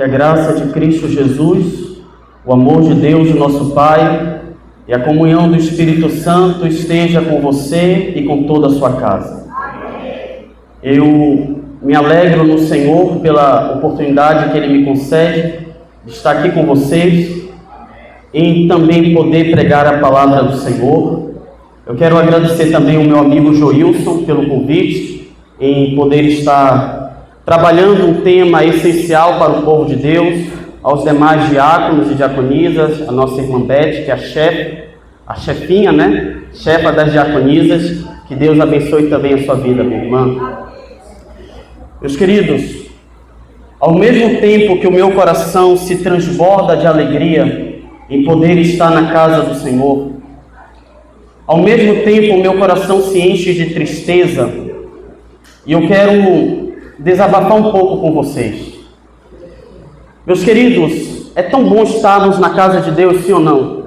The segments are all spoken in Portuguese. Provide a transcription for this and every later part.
Que a graça de Cristo Jesus, o amor de Deus, nosso Pai, e a comunhão do Espírito Santo esteja com você e com toda a sua casa. Eu me alegro no Senhor pela oportunidade que Ele me concede de estar aqui com vocês e também poder pregar a palavra do Senhor. Eu quero agradecer também ao meu amigo Joilson pelo convite em poder estar trabalhando um tema essencial para o povo de Deus, aos demais diáconos e diaconisas, a nossa irmã Beth, que é a chefinha, chefa das diaconisas. Que Deus abençoe também a sua vida, minha irmã. Meus queridos, ao mesmo tempo que o meu coração se transborda de alegria em poder estar na casa do Senhor, ao mesmo tempo o meu coração se enche de tristeza, e eu quero desabafar um pouco com vocês. Meus queridos, é tão bom estarmos na casa de Deus, sim ou não?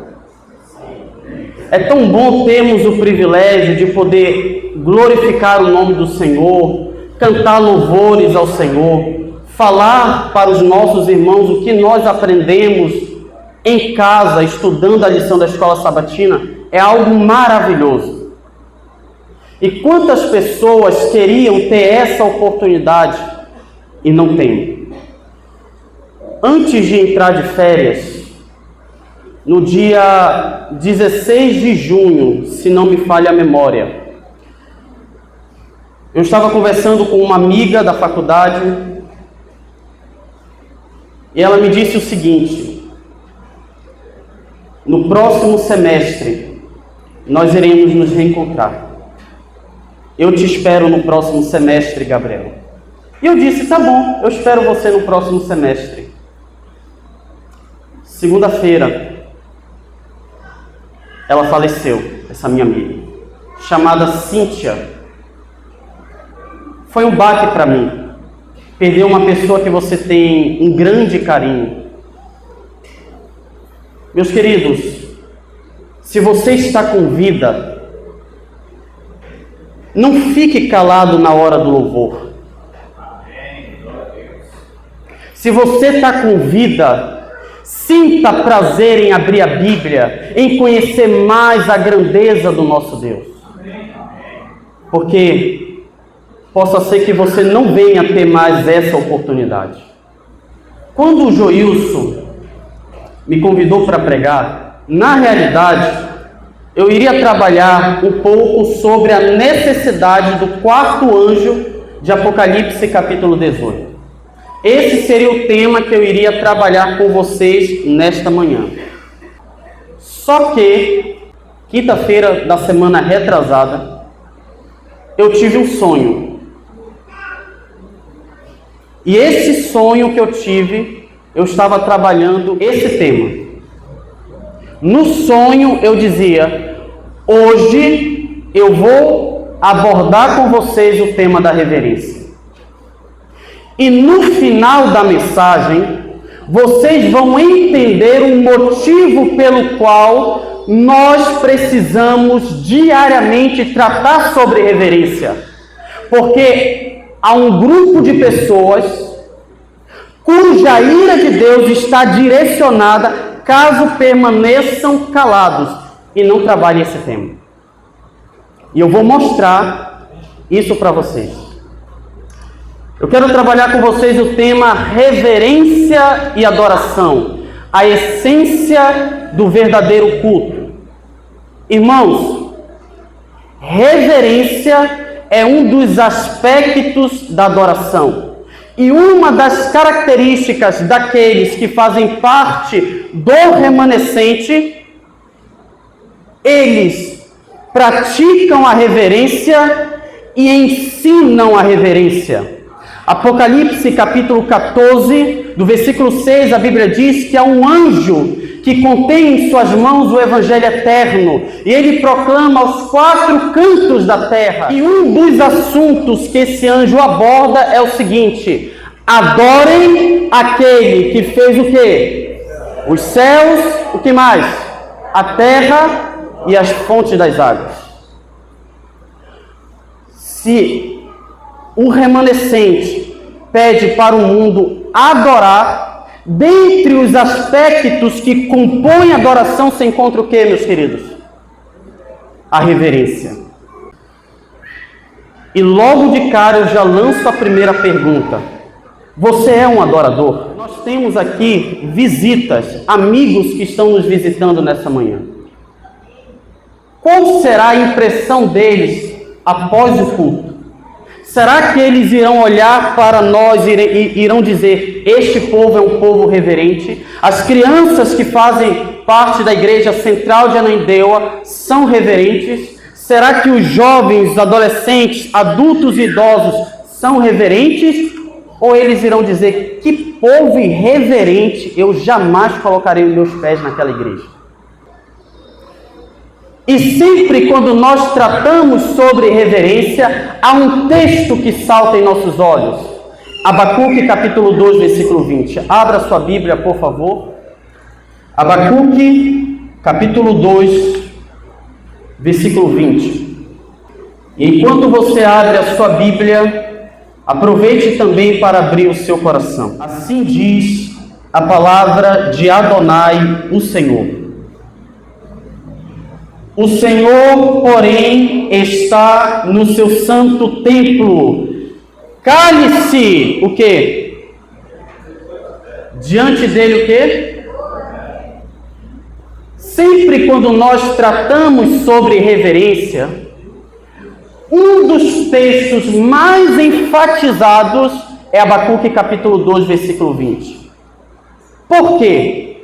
É tão bom termos o privilégio de poder glorificar o nome do Senhor, cantar louvores ao Senhor, falar para os nossos irmãos o que nós aprendemos em casa, estudando a lição da escola sabatina. É algo maravilhoso. E quantas pessoas queriam ter essa oportunidade e não têm? Antes de entrar de férias, no dia 16 de junho, se não me falha a memória, eu estava conversando com uma amiga da faculdade e ela me disse o seguinte: no próximo semestre nós iremos nos reencontrar. Eu te espero no próximo semestre, Gabriel. E eu disse: tá bom, eu espero você no próximo semestre. Segunda-feira, ela faleceu, essa minha amiga, chamada Cíntia. Foi um baque para mim, perder uma pessoa que você tem um grande carinho. Meus queridos, se você está com vida, não fique calado na hora do louvor. Se você está com vida, sinta prazer em abrir a Bíblia, em conhecer mais a grandeza do nosso Deus. Porque possa ser que você não venha ter mais essa oportunidade. Quando o Joilson me convidou para pregar, na realidade, eu iria trabalhar um pouco sobre a necessidade do quarto anjo de Apocalipse capítulo 18. Esse seria o tema que eu iria trabalhar com vocês nesta manhã. Só que, quinta-feira da semana retrasada, eu tive um sonho. E esse sonho que eu tive, eu estava trabalhando esse tema. No sonho eu dizia: hoje eu vou abordar com vocês o tema da reverência. E no final da mensagem, vocês vão entender o motivo pelo qual nós precisamos diariamente tratar sobre reverência. Porque há um grupo de pessoas cuja ira de Deus está direcionada caso permaneçam calados e não trabalhem esse tema. E eu vou mostrar isso para vocês. Eu quero trabalhar com vocês o tema reverência e adoração, a essência do verdadeiro culto. Irmãos, reverência é um dos aspectos da adoração. E uma das características daqueles que fazem parte do remanescente, eles praticam a reverência e ensinam a reverência. Apocalipse capítulo 14, do versículo 6, a Bíblia diz que há um anjo que contém em suas mãos o Evangelho eterno, e ele proclama aos quatro cantos da terra. E um dos assuntos que esse anjo aborda é o seguinte: adorem aquele que fez o quê? Os céus, o que mais? A terra e as fontes das águas. Se um remanescente pede para o mundo adorar, Dentre os aspectos que compõem a adoração se encontra o que, meus queridos? A reverência. E logo de cara eu já lanço a primeira pergunta. Você é um adorador? Nós temos aqui visitas, amigos que estão nos visitando nessa manhã. Qual será a impressão deles após o culto? Será que eles irão olhar para nós e irão dizer: este povo é um povo reverente? As crianças que fazem parte da igreja central de Ananindeua são reverentes? Será que os jovens, adolescentes, adultos e idosos são reverentes? Ou eles irão dizer: que povo irreverente, eu jamais colocarei os meus pés naquela igreja? E sempre quando nós tratamos sobre reverência, há um texto que salta em nossos olhos. Abacuque capítulo 2, versículo 20. Abra sua Bíblia, por favor. Abacuque capítulo 2, versículo 20. E enquanto você abre a sua Bíblia, aproveite também para abrir o seu coração. Assim diz a palavra de Adonai, o Senhor. O Senhor, porém, está no seu santo templo. Cale-se, o quê? Diante dele, o quê? Sempre quando nós tratamos sobre reverência, um dos textos mais enfatizados é Abacuque capítulo 2, versículo 20. Por quê?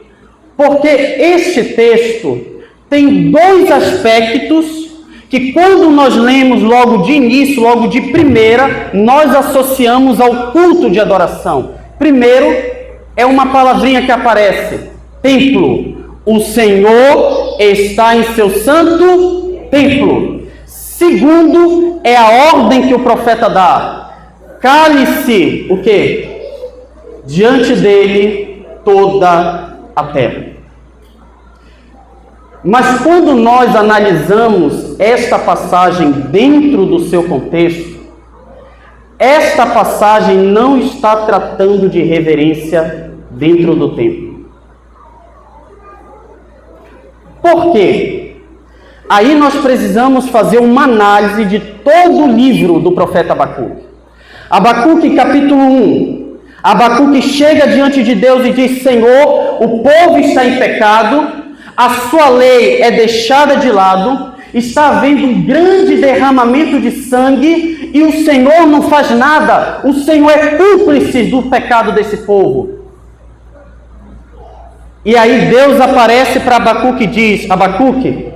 Porque este texto tem dois aspectos que, quando nós lemos logo de início, logo de primeira, nós associamos ao culto de adoração. Primeiro, é uma palavrinha que aparece: templo. O Senhor está em seu santo templo. Segundo, é a ordem que o profeta dá: cale-se, o quê? Diante dele toda a terra. Mas quando nós analisamos esta passagem dentro do seu contexto, esta passagem não está tratando de reverência dentro do templo. Por quê? Aí nós precisamos fazer uma análise de todo o livro do profeta Abacuque. Abacuque capítulo 1. Abacuque chega diante de Deus e diz: Senhor, o povo está em pecado, a sua lei é deixada de lado, está havendo um grande derramamento de sangue e o Senhor não faz nada. O Senhor é cúmplice do pecado desse povo. E aí Deus aparece para Abacuque e diz: Abacuque,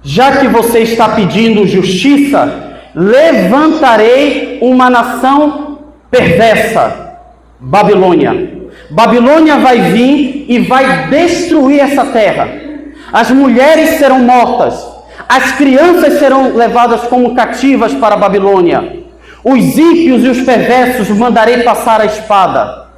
já que você está pedindo justiça, levantarei uma nação perversa, Babilônia. Babilônia vai vir e vai destruir essa terra. As mulheres serão mortas, as crianças serão levadas como cativas para a Babilônia. Os ímpios e os perversos mandarei passar a espada.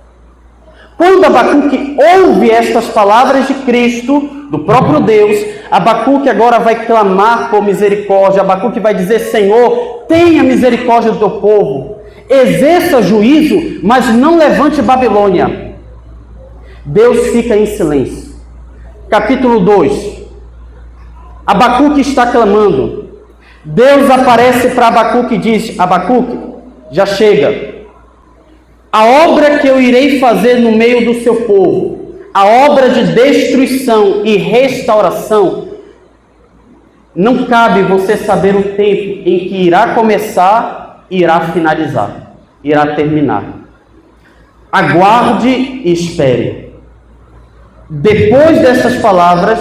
Quando Abacuque ouve estas palavras de Cristo, do próprio Deus, Abacuque agora vai clamar por misericórdia. Abacuque vai dizer: Senhor, tenha misericórdia do teu povo, exerça juízo, mas não levante Babilônia. Deus fica em silêncio. Capítulo 2. Abacuque está clamando. Deus aparece para Abacuque e diz: Abacuque, já chega. A obra que eu irei fazer no meio do seu povo, a obra de destruição e restauração, não cabe você saber o tempo em que irá começar e irá finalizar, irá terminar. Aguarde e espere. Depois dessas palavras,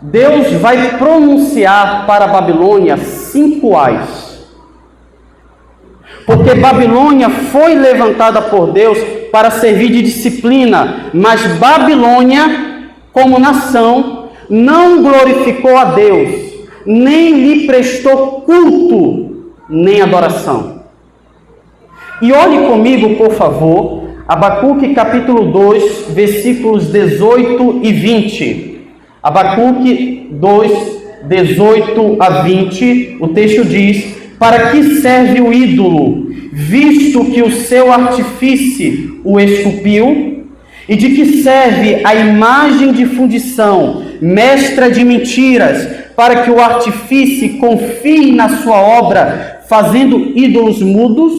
Deus vai pronunciar para a Babilônia 5 ais. Porque Babilônia foi levantada por Deus para servir de disciplina, mas Babilônia, como nação, não glorificou a Deus, nem lhe prestou culto, nem adoração. E olhe comigo, por favor, Abacuque capítulo 2, versículos 18 e 20. Abacuque 2, 18 a 20, o texto diz: para que serve o ídolo, visto que o seu artífice o esculpiu, E de que serve a imagem de fundição, mestra de mentiras, para que o artífice confie na sua obra, fazendo ídolos mudos?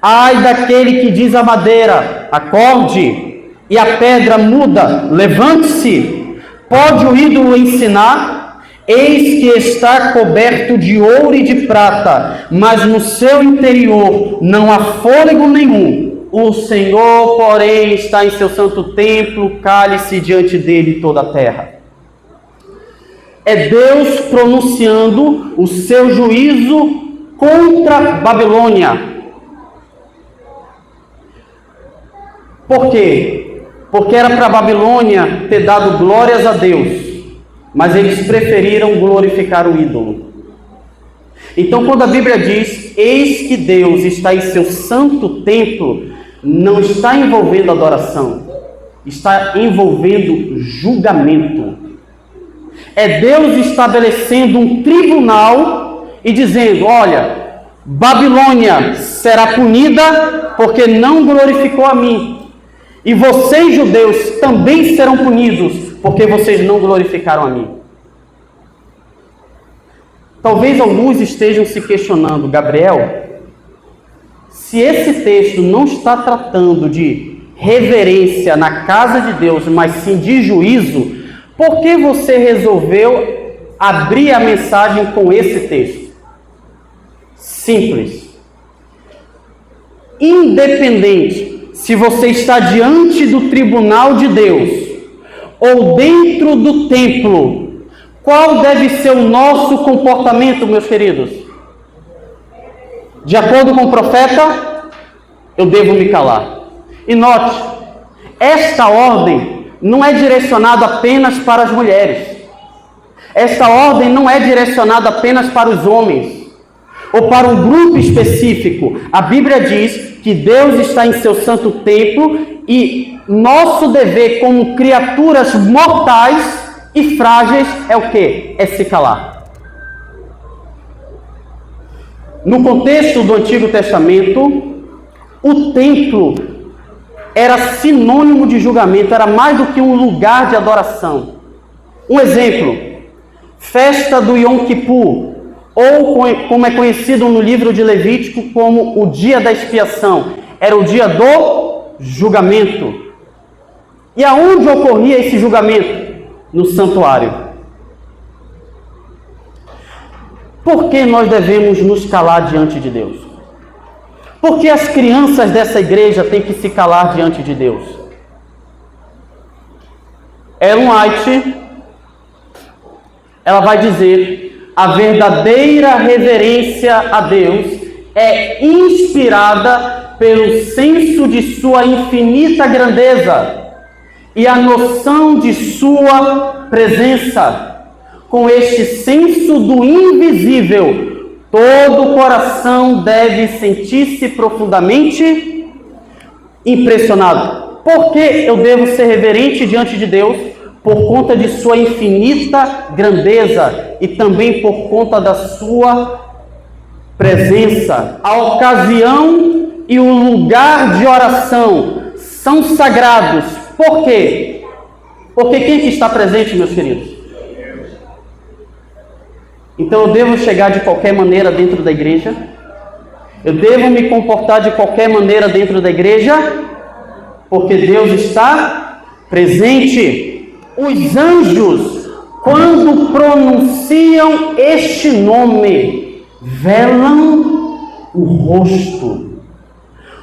Ai daquele que diz à madeira, acorde, e a pedra muda, levante-se. Pode o ídolo ensinar? Eis que está coberto de ouro e de prata, mas no seu interior não há fôlego nenhum. O Senhor, porém, está em seu santo templo, cale-se diante dele toda a terra. É Deus pronunciando o seu juízo contra Babilônia. Por quê? Porque era para a Babilônia ter dado glórias a Deus, mas eles preferiram glorificar o ídolo. Então, quando a Bíblia diz, eis que Deus está em seu santo templo, não está envolvendo adoração, está envolvendo julgamento. É Deus estabelecendo um tribunal e dizendo, olha, Babilônia será punida porque não glorificou a mim. E vocês, judeus, também serão punidos porque vocês não glorificaram a mim. Talvez alguns estejam se questionando, Gabriel, se esse texto não está tratando de reverência na casa de Deus, mas sim de juízo, por que você resolveu abrir a mensagem com esse texto? Simples. Independente se você está diante do tribunal de Deus ou dentro do templo, qual deve ser o nosso comportamento, meus queridos? De acordo com o profeta, eu devo me calar. E note, esta ordem não é direcionada apenas para as mulheres. Esta ordem não é direcionada apenas para os homens, ou para um grupo específico. A Bíblia diz que Deus está em seu santo templo e nosso dever como criaturas mortais e frágeis é o quê? É se calar. No contexto do Antigo Testamento, o templo era sinônimo de julgamento, era mais do que um lugar de adoração. Um exemplo, festa do Yom Kippur, ou como é conhecido no livro de Levítico como o dia da expiação, era o dia do julgamento. E aonde ocorria esse julgamento? No santuário. Por que nós devemos nos calar diante de Deus? Por que as crianças dessa igreja têm que se calar diante de Deus? Ellen White, ela vai dizer, a verdadeira reverência a Deus é inspirada pelo senso de sua infinita grandeza e a noção de sua presença. Com este senso do invisível, todo coração deve sentir-se profundamente impressionado. Por que eu devo ser reverente diante de Deus? Por conta de sua infinita grandeza e também por conta da sua presença. A ocasião e o lugar de oração são sagrados. Por quê? Porque quem que está presente, meus queridos? Então eu devo chegar de qualquer maneira dentro da igreja? Eu devo me comportar de qualquer maneira dentro da igreja? Porque Deus está presente. Os anjos, quando pronunciam este nome, velam o rosto.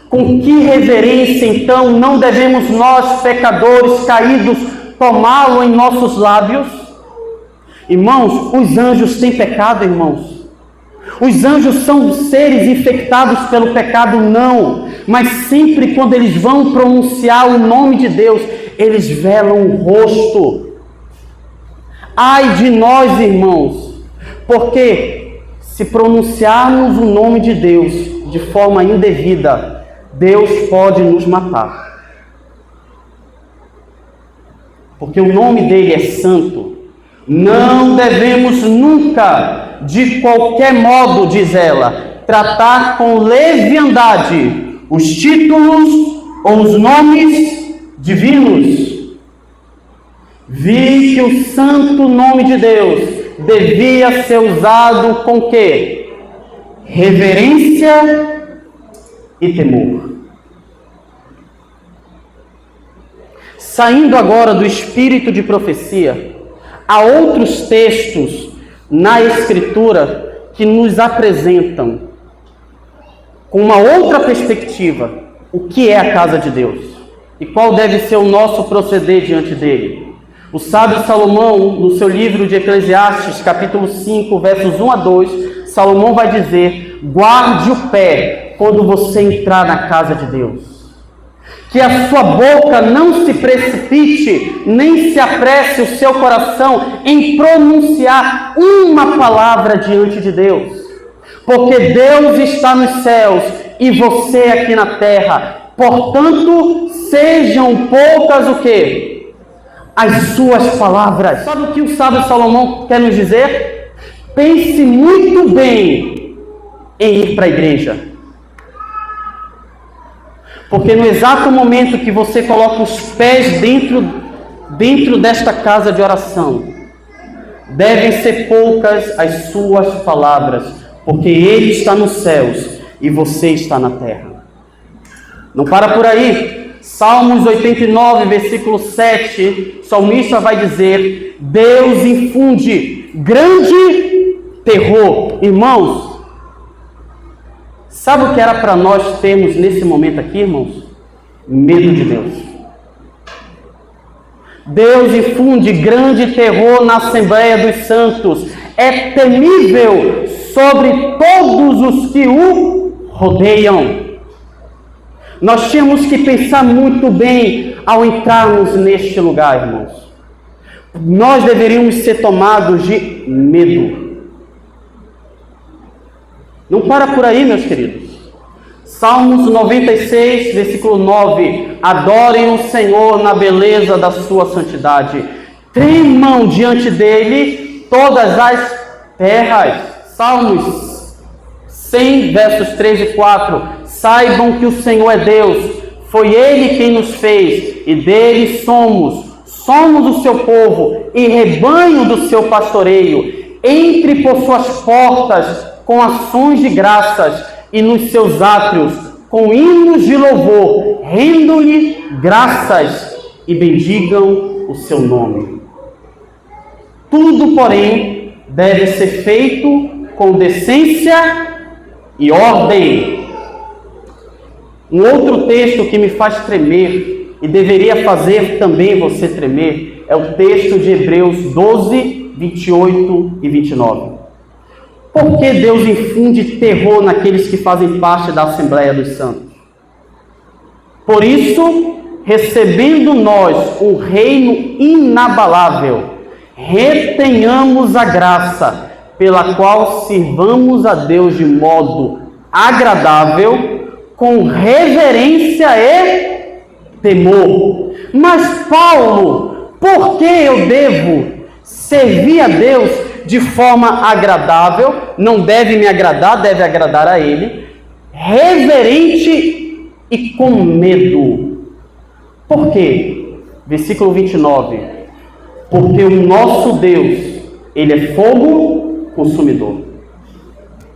Com que reverência, então, não devemos nós, pecadores caídos, tomá-lo em nossos lábios? Irmãos, os anjos têm pecado, irmãos. Os anjos são seres infectados pelo pecado, não. Mas sempre quando eles vão pronunciar o nome de Deus, eles velam o rosto. Ai de nós, irmãos, porque se pronunciarmos o nome de Deus de forma indevida, Deus pode nos matar. Porque o nome dele é santo. Não devemos nunca, de qualquer modo, diz ela, tratar com leviandade os títulos ou os nomes divinos, vi que o santo nome de Deus devia ser usado com o quê? Reverência e temor. Saindo agora do espírito de profecia, há outros textos na Escritura que nos apresentam com uma outra perspectiva o que é a casa de Deus e qual deve ser o nosso proceder diante dele. O sábio Salomão, no seu livro de Eclesiastes, capítulo 5, versos 1 a 2, Salomão vai dizer: guarde o pé quando você entrar na casa de Deus. Que a sua boca não se precipite, nem se apresse o seu coração em pronunciar uma palavra diante de Deus. Porque Deus está nos céus e você aqui na terra. Portanto, sejam poucas o quê? As suas palavras. Sabe o que o sábio Salomão quer nos dizer? Pense muito bem em ir para a igreja. Porque no exato momento que você coloca os pés dentro desta casa de oração, devem ser poucas as suas palavras, porque Ele está nos céus e você está na terra. Não para por aí. Salmos 89, versículo 7, o salmista vai dizer: Deus infunde grande terror. Irmãos, sabe o que era para nós termos nesse momento aqui, irmãos? Medo de Deus. Deus infunde grande terror na Assembleia dos Santos. É temível sobre todos os que o rodeiam. Nós tínhamos que pensar muito bem ao entrarmos neste lugar, irmãos. Nós deveríamos ser tomados de medo. Não para por aí, meus queridos. Salmos 96, versículo 9. Adorem o Senhor na beleza da sua santidade. Tremam diante dele todas as terras. Salmos 100, versos 3 e 4. Saibam que o Senhor é Deus. Foi Ele quem nos fez e dele somos. Somos o seu povo e rebanho do seu pastoreio. Entre por suas portas com ações de graças e nos seus átrios com hinos de louvor. Rendam-lhe graças e bendigam o seu nome. Tudo, porém, deve ser feito com decência e ordem. Um outro texto que me faz tremer e deveria fazer também você tremer é o texto de Hebreus 12, 28 e 29. Por que Deus infunde terror naqueles que fazem parte da Assembleia dos Santos? Por isso, recebendo nós um reino inabalável, retenhamos a graça pela qual sirvamos a Deus de modo agradável, com reverência e temor. Mas Paulo, por que eu devo servir a Deus de forma agradável? Não deve me agradar, deve agradar a Ele. Reverente e com medo. Por quê? Versículo 29. Porque o nosso Deus, Ele é fogo consumidor.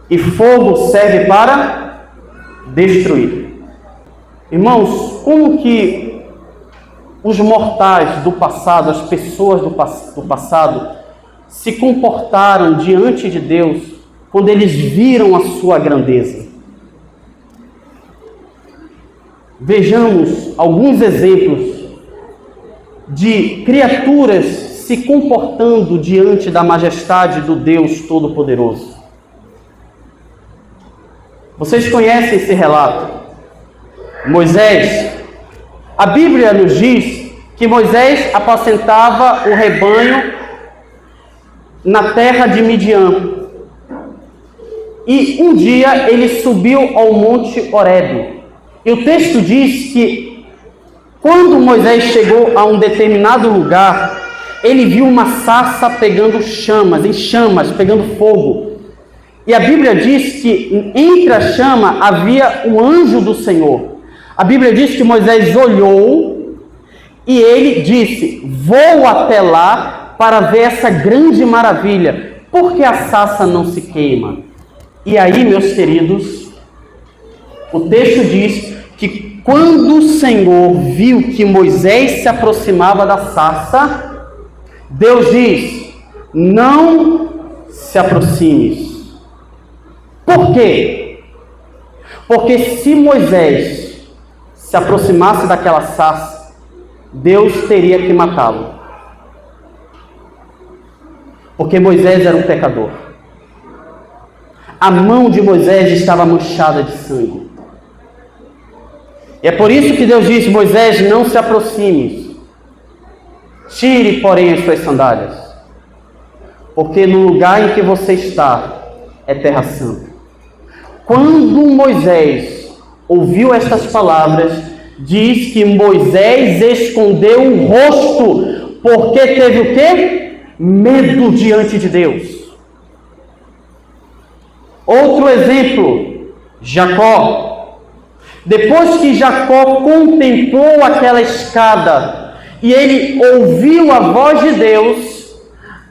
E fogo serve para destruir. Irmãos, como que os mortais do passado, as pessoas do passado, se comportaram diante de Deus quando eles viram a sua grandeza? Vejamos alguns exemplos de criaturas se comportando diante da majestade do Deus Todo-Poderoso. Vocês conhecem esse relato? Moisés. A Bíblia nos diz que Moisés apacentava o rebanho na terra de Midian. E um dia ele subiu ao monte Horebe. E o texto diz que quando Moisés chegou a um determinado lugar, ele viu uma sarça pegando chamas, pegando fogo. E a Bíblia diz que entre a chama havia um anjo do Senhor. A Bíblia diz que Moisés olhou E ele disse: vou até lá para ver essa grande maravilha. Por que a sarça não se queima? E aí, meus queridos, o texto diz que quando o Senhor viu que Moisés se aproximava da sarça, Deus diz: não se aproximes. Por quê? Porque se Moisés se aproximasse daquela sarça, Deus teria que matá-lo. Porque Moisés era um pecador. A mão de Moisés estava manchada de sangue. E é por isso que Deus disse: Moisés, não se aproxime. Tire, porém, as suas sandálias. Porque no lugar em que você está é terra santa. Quando Moisés ouviu estas palavras, diz que Moisés escondeu o rosto, porque teve o quê? Medo diante de Deus. Outro exemplo, Jacó. Depois que Jacó contemplou aquela escada e ele ouviu a voz de Deus,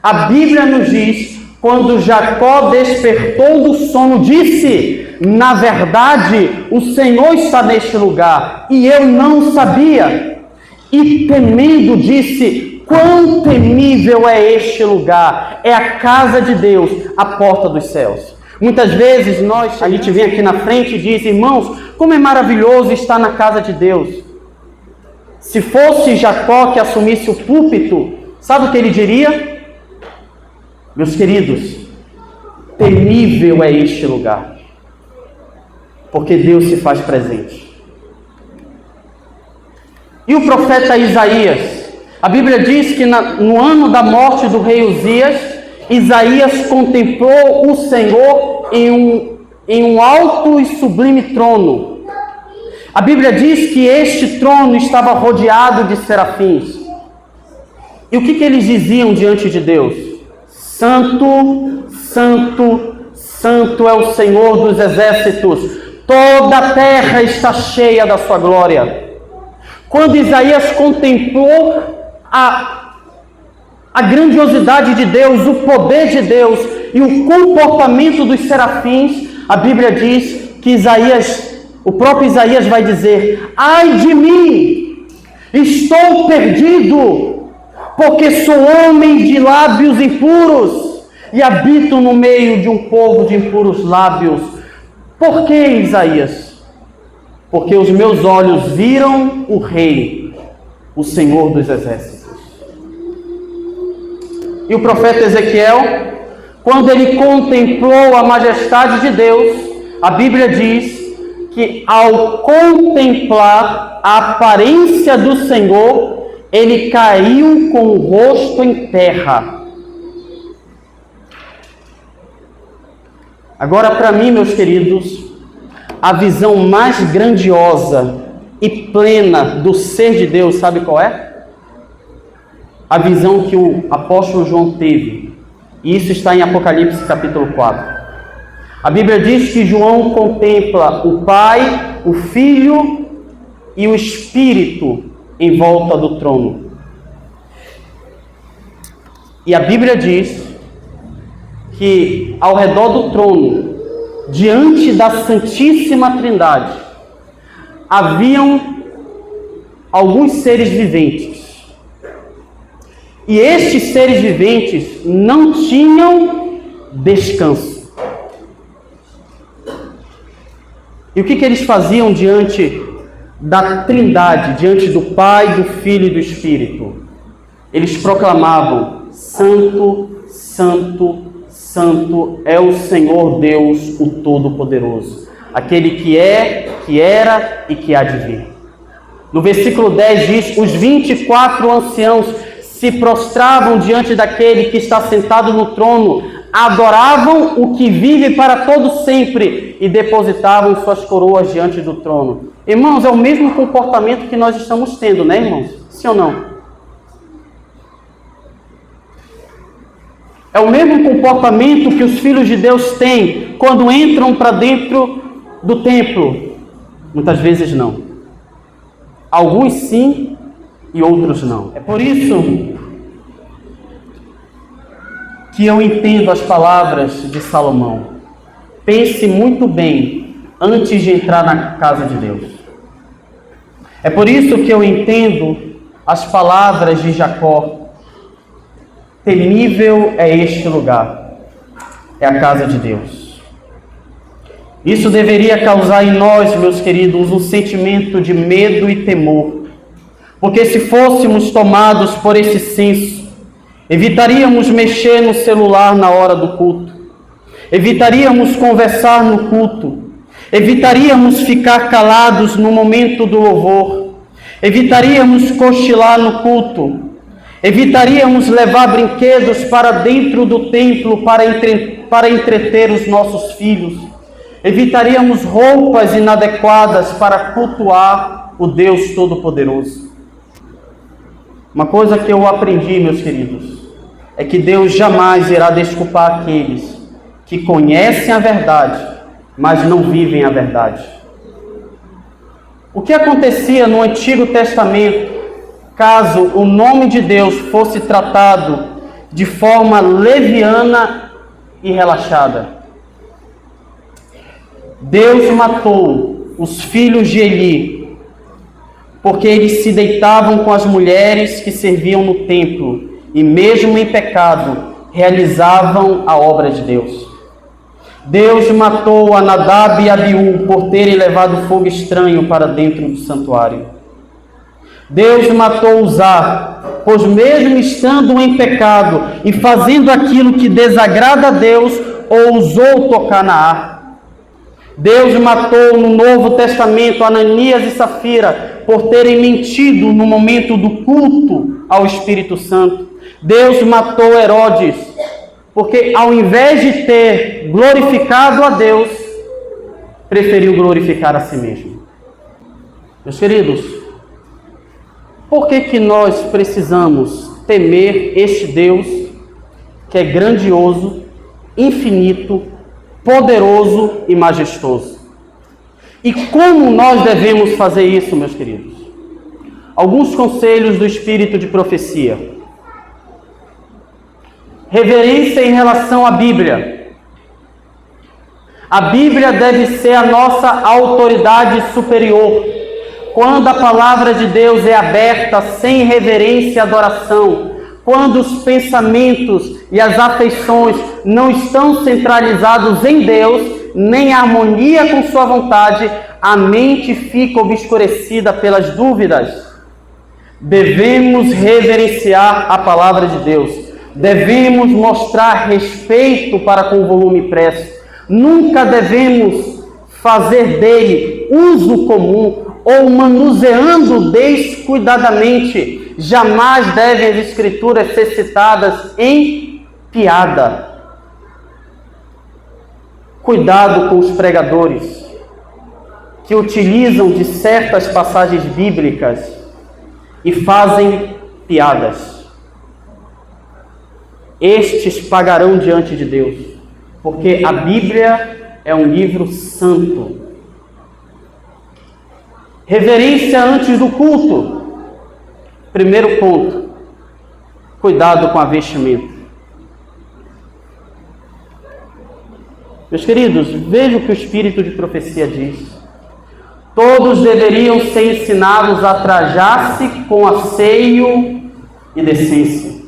a Bíblia nos diz, quando Jacó despertou do sono, disse: na verdade, o Senhor está neste lugar e eu não sabia. E temendo disse: quão temível é este lugar! É a casa de Deus, a porta dos céus. Muitas vezes a gente vem aqui na frente e diz: irmãos, como é maravilhoso estar na casa de Deus. Se fosse Jacó que assumisse o púlpito, sabe o que ele diria? Meus queridos, temível é este lugar, porque Deus se faz presente. E o profeta Isaías, a Bíblia diz que no ano da morte do rei Uzias, Isaías contemplou o Senhor em um alto e sublime trono. A Bíblia diz que este trono estava rodeado de serafins. E o que eles diziam diante de Deus? Santo, Santo, Santo é o Senhor dos exércitos. Toda a terra está cheia da sua glória. Quando Isaías contemplou a grandiosidade de Deus, o poder de Deus e o comportamento dos serafins, a Bíblia diz que o próprio Isaías vai dizer: ai de mim, estou perdido, porque sou homem de lábios impuros e habito no meio de um povo de impuros lábios. Por que, Isaías? Porque os meus olhos viram o Rei, o Senhor dos exércitos. E o profeta Ezequiel, quando ele contemplou a majestade de Deus, a Bíblia diz que ao contemplar a aparência do Senhor, ele caiu com o rosto em terra. Agora, para mim, meus queridos, a visão mais grandiosa e plena do ser de Deus, sabe qual é? A visão que o apóstolo João teve. E isso está em Apocalipse capítulo 4. A Bíblia diz que João contempla o Pai, o Filho e o Espírito em volta do trono. E a Bíblia diz que ao redor do trono, diante da Santíssima Trindade, haviam alguns seres viventes. E estes seres viventes não tinham descanso. E o que eles faziam diante da Trindade, diante do Pai, do Filho e do Espírito? Eles proclamavam: Santo, Santo, Santo é o Senhor Deus, o Todo-Poderoso, aquele que é, que era e que há de vir. No versículo 10 diz: os 24 anciãos se prostravam diante daquele que está sentado no trono, adoravam o que vive para todo sempre e depositavam suas coroas diante do trono. Irmãos, é o mesmo comportamento que nós estamos tendo, né, irmãos? Sim ou não? É o mesmo comportamento que os filhos de Deus têm quando entram para dentro do templo. Muitas vezes não. Alguns sim e outros não. É por isso que eu entendo as palavras de Salomão. Pense muito bem antes de entrar na casa de Deus. É por isso que eu entendo as palavras de Jacó. Temível é este lugar, é a casa de Deus. Isso deveria causar em nós, meus queridos, um sentimento de medo e temor, porque se fôssemos tomados por esse senso, evitaríamos mexer no celular na hora do culto, evitaríamos conversar no culto, evitaríamos ficar calados no momento do louvor, evitaríamos cochilar no culto, evitaríamos levar brinquedos para dentro do templo para entreter os nossos filhos, evitaríamos roupas inadequadas para cultuar o Deus Todo-Poderoso. Uma coisa que eu aprendi, meus queridos, é que Deus jamais irá desculpar aqueles que conhecem a verdade, mas não vivem a verdade. O que acontecia no Antigo Testamento, caso o nome de Deus fosse tratado de forma leviana e relaxada? Deus matou os filhos de Eli, porque eles se deitavam com as mulheres que serviam no templo, e mesmo em pecado, realizavam a obra de Deus. Deus matou a Nadab e Abiú por terem levado fogo estranho para dentro do santuário. Deus matou Uzá, pois mesmo estando em pecado e fazendo aquilo que desagrada a Deus, ousou tocar na arca. Deus matou no Novo Testamento Ananias e Safira por terem mentido no momento do culto ao Espírito Santo. Deus matou Herodes porque, ao invés de ter glorificado a Deus, preferiu glorificar a si mesmo. Meus queridos, por que nós precisamos temer este Deus que é grandioso, infinito, poderoso e majestoso? E como nós devemos fazer isso, meus queridos? Alguns conselhos do espírito de profecia. Reverência em relação à Bíblia. A Bíblia deve ser a nossa autoridade superior. Quando a palavra de Deus é aberta sem reverência e adoração, quando os pensamentos e as afeições não estão centralizados em Deus, nem em harmonia com sua vontade, a mente fica obscurecida pelas dúvidas. Devemos reverenciar a palavra de Deus. Devemos mostrar respeito para com o volume impresso. Nunca devemos fazer dele uso comum ou manuseando descuidadamente. Jamais devem as escrituras ser citadas em piada. Cuidado com os pregadores que utilizam de certas passagens bíblicas e fazem piadas. Estes pagarão diante de Deus, porque a Bíblia é um livro santo. Reverência antes do culto. Primeiro ponto, cuidado com a vestimenta. Meus queridos, veja o que o espírito de profecia diz. Todos deveriam ser ensinados a trajar-se com asseio e decência.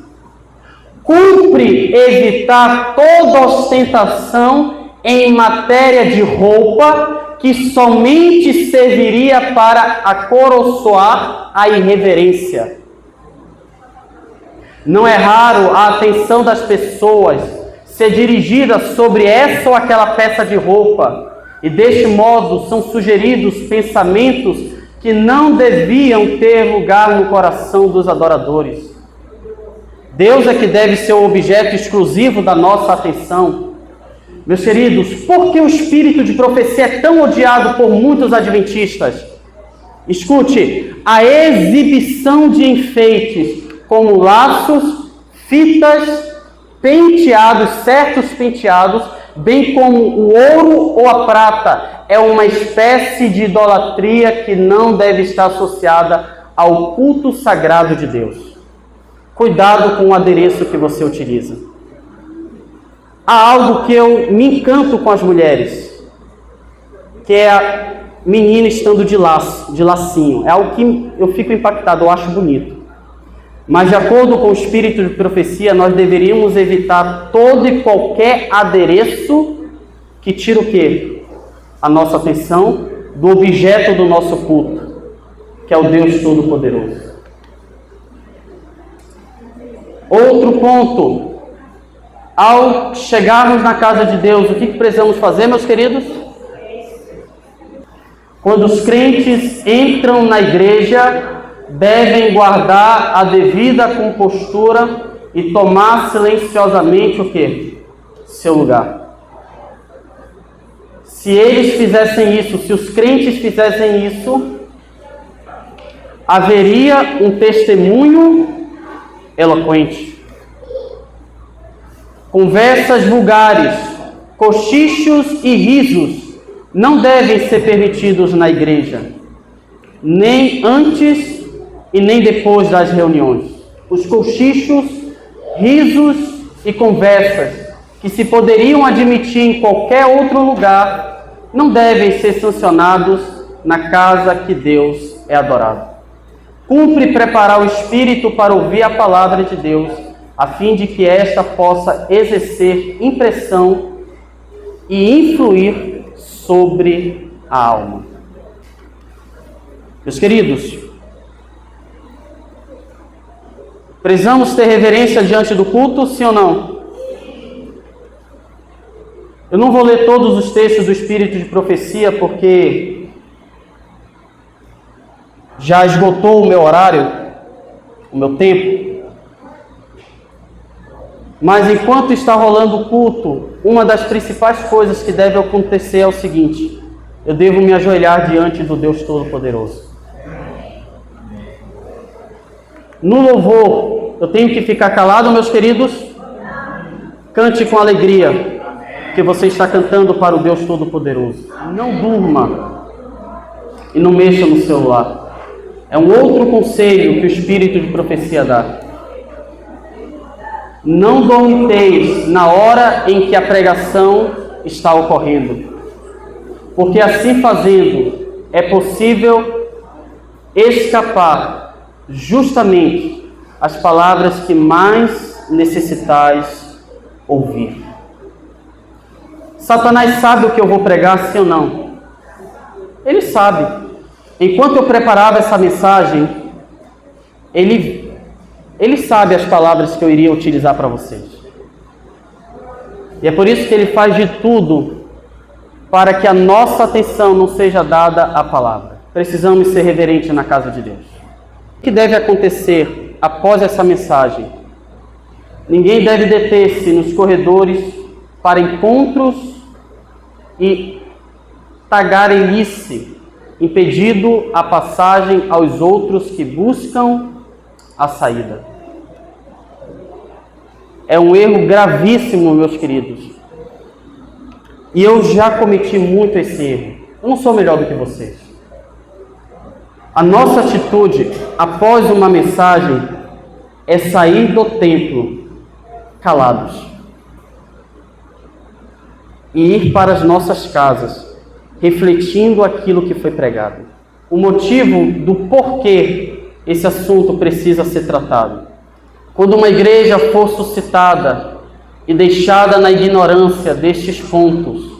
Cumpre evitar toda ostentação em matéria de roupa que somente serviria para acoroçoar a irreverência. Não é raro a atenção das pessoas ser dirigida sobre essa ou aquela peça de roupa, e deste modo são sugeridos pensamentos que não deviam ter lugar no coração dos adoradores. Deus é que deve ser o objeto exclusivo da nossa atenção. Meus queridos, por que o espírito de profecia é tão odiado por muitos adventistas? Escute, a exibição de enfeites como laços, fitas, penteados, certos penteados, bem como o ouro ou a prata, é uma espécie de idolatria que não deve estar associada ao culto sagrado de Deus. Cuidado com o adereço que você utiliza. Há algo que eu me encanto com as mulheres, que é a menina estando de lacinho. É algo que eu fico impactado, eu acho bonito. Mas de acordo com o espírito de profecia, nós deveríamos evitar todo e qualquer adereço que tira o quê? A nossa atenção do objeto do nosso culto, que é o Deus Todo-Poderoso. Outro ponto, ao chegarmos na casa de Deus, o que precisamos fazer, meus queridos? Quando os crentes entram na igreja, devem guardar a devida compostura e tomar silenciosamente o quê? Seu lugar. Se eles fizessem isso, se os crentes fizessem isso, haveria um testemunho eloquente. Conversas vulgares, cochichos e risos não devem ser permitidos na igreja, nem antes e nem depois das reuniões. Os cochichos, risos e conversas que se poderiam admitir em qualquer outro lugar não devem ser sancionados na casa que Deus é adorado. Cumpre preparar o espírito para ouvir a palavra de Deus, a fim de que esta possa exercer impressão e influir sobre a alma. Meus queridos, precisamos ter reverência diante do culto, sim ou não? Eu não vou ler todos os textos do Espírito de Profecia, porque já esgotou o meu horário, o meu tempo. Mas enquanto está rolando o culto, uma das principais coisas que deve acontecer é o seguinte: eu devo me ajoelhar diante do Deus Todo-Poderoso. No louvor, eu tenho que ficar calado, meus queridos? Cante com alegria, porque você está cantando para o Deus Todo-Poderoso. Não durma e não mexa no celular. É um outro conselho que o Espírito de Profecia dá. Não dormiteis na hora em que a pregação está ocorrendo, porque assim fazendo é possível escapar justamente as palavras que mais necessitais ouvir. Satanás sabe o que eu vou pregar, sim ou não? Ele sabe. Enquanto eu preparava essa mensagem, ele sabe as palavras que eu iria utilizar para vocês. E é por isso que ele faz de tudo para que a nossa atenção não seja dada à palavra. Precisamos ser reverentes na casa de Deus. O que deve acontecer após essa mensagem? Ninguém deve deter-se nos corredores para encontros e tagarelice, impedindo a passagem aos outros que buscam a saída. É um erro gravíssimo, meus queridos. E eu já cometi muito esse erro. Eu não sou melhor do que vocês. A nossa atitude após uma mensagem é sair do templo calados e ir para as nossas casas, refletindo aquilo que foi pregado. O motivo do porquê esse assunto precisa ser tratado. Quando uma igreja for suscitada e deixada na ignorância destes pontos,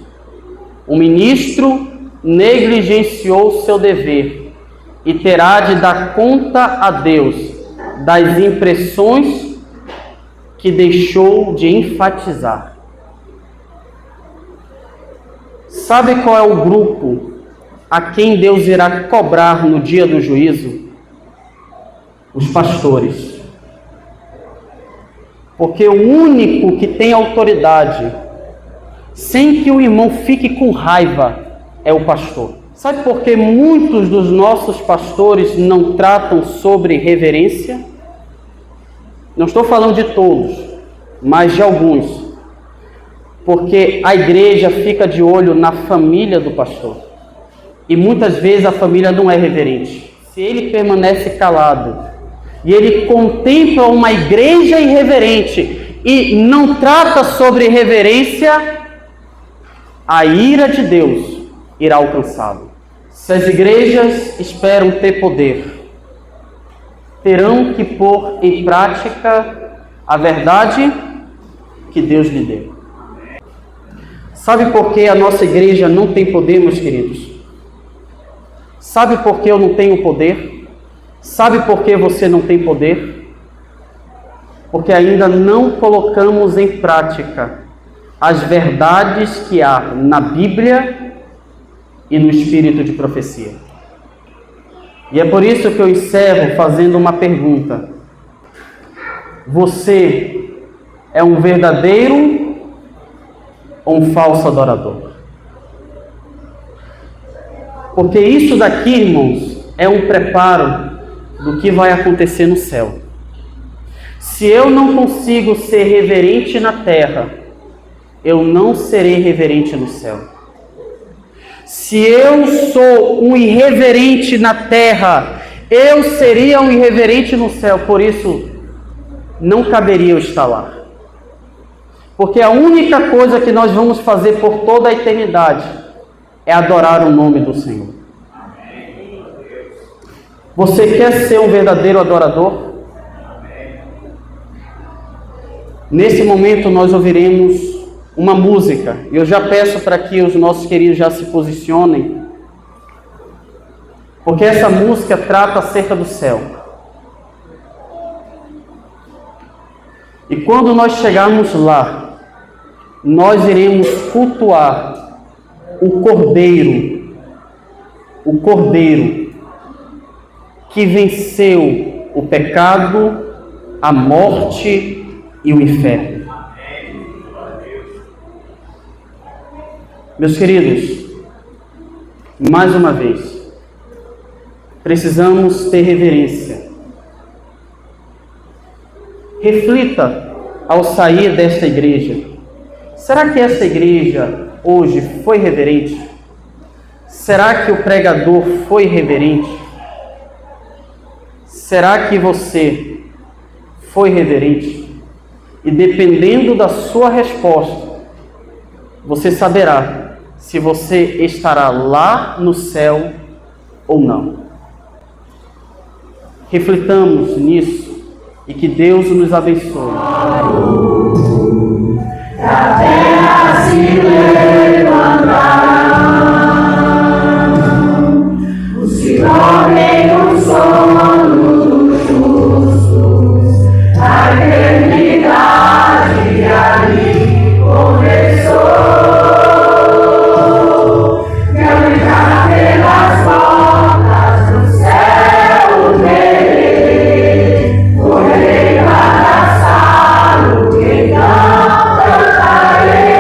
o ministro negligenciou seu dever e terá de dar conta a Deus das impressões que deixou de enfatizar. Sabe qual é o grupo a quem Deus irá cobrar no dia do juízo? Os pastores. Porque o único que tem autoridade, sem que o irmão fique com raiva, é o pastor. Sabe por que muitos dos nossos pastores não tratam sobre reverência? Não estou falando de todos, mas de alguns. Porque a igreja fica de olho na família do pastor. E muitas vezes a família não é reverente. se ele permanece calado e ele contempla uma igreja irreverente e não trata sobre reverência, a ira de Deus irá alcançá-lo. Se as igrejas esperam ter poder, terão que pôr em prática a verdade que Deus lhe deu. Sabe por que a nossa igreja não tem poder, meus queridos? Sabe por que eu não tenho poder? Sabe por que você não tem poder? Porque ainda não colocamos em prática as verdades que há na Bíblia e no espírito de profecia. E é por isso que eu encerro fazendo uma pergunta. Você é um verdadeiro ou um falso adorador? Porque isso daqui, irmãos, é um preparo do que vai acontecer no céu. Se eu não consigo ser reverente na terra, eu não serei reverente no céu. Se eu sou um irreverente na terra, eu seria um irreverente no céu. Por isso, não caberia eu estar lá. Porque a única coisa que nós vamos fazer por toda a eternidade é adorar o nome do Senhor. Você quer ser um verdadeiro adorador? Nesse momento nós ouviremos uma música. Eu já peço para que os nossos queridos já se posicionem, porque essa música trata acerca do céu. E quando nós chegarmos lá, nós iremos cultuar o Cordeiro que venceu o pecado, a morte e o inferno. Meus queridos, mais uma vez, precisamos ter reverência. Reflita ao sair desta igreja. Será que essa igreja hoje foi reverente? Será que o pregador foi reverente? Será que você foi reverente? E dependendo da sua resposta, você saberá se você estará lá no céu ou não. Reflitamos nisso e que Deus nos abençoe. A terra se levantará, os que dormem no sono dos justos, a eternidade ali começou. Caminhar pelas portas do céu verei, correrei para abraçá-lo, então cantarei.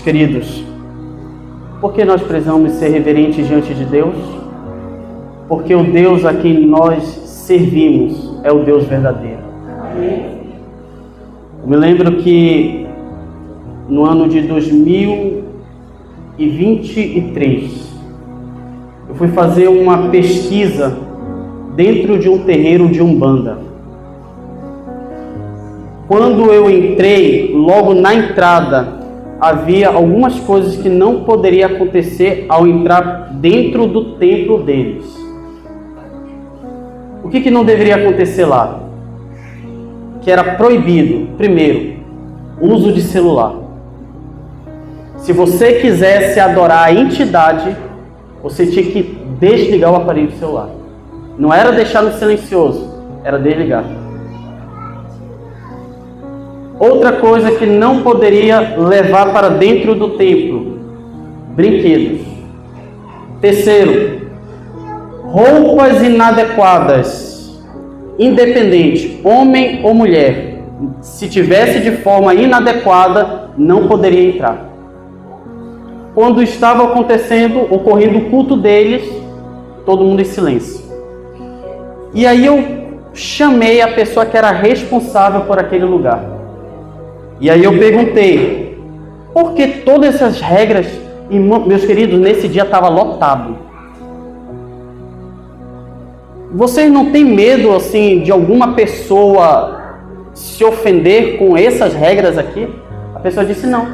Meus queridos, por que nós precisamos ser reverentes diante de Deus? Porque o Deus a quem nós servimos é o Deus verdadeiro. Eu me lembro que no ano de 2023, eu fui fazer uma pesquisa dentro de um terreiro de Umbanda. Quando eu entrei, logo na entrada, havia algumas coisas que não poderia acontecer ao entrar dentro do templo deles. O que não deveria acontecer lá? Que era proibido, primeiro, uso de celular. Se você quisesse adorar a entidade, você tinha que desligar o aparelho celular. Não era deixar no silencioso, era desligar. Outra coisa que não poderia levar para dentro do templo: brinquedos. Terceiro, roupas inadequadas, independente, homem ou mulher. Se tivesse de forma inadequada, não poderia entrar. Quando estava ocorrendo o culto deles, todo mundo em silêncio. E aí eu chamei a pessoa que era responsável por aquele lugar. E aí eu perguntei, por que todas essas regras? E, meus queridos, nesse dia estava lotado. Vocês não têm medo, assim, de alguma pessoa se ofender com essas regras aqui? A pessoa disse não.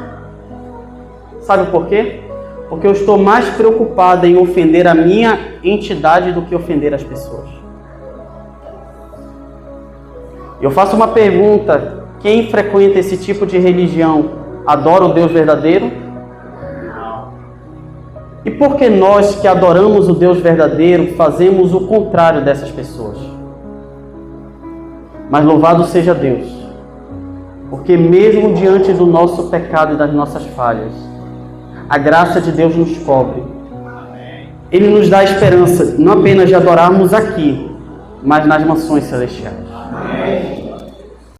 Sabe por quê? Porque eu estou mais preocupada em ofender a minha entidade do que ofender as pessoas. Eu faço uma pergunta: quem frequenta esse tipo de religião adora o Deus verdadeiro? E por que nós que adoramos o Deus verdadeiro fazemos o contrário dessas pessoas? Mas louvado seja Deus, porque mesmo diante do nosso pecado e das nossas falhas, a graça de Deus nos cobre. Ele nos dá a esperança, não apenas de adorarmos aqui, mas nas mansões celestiais.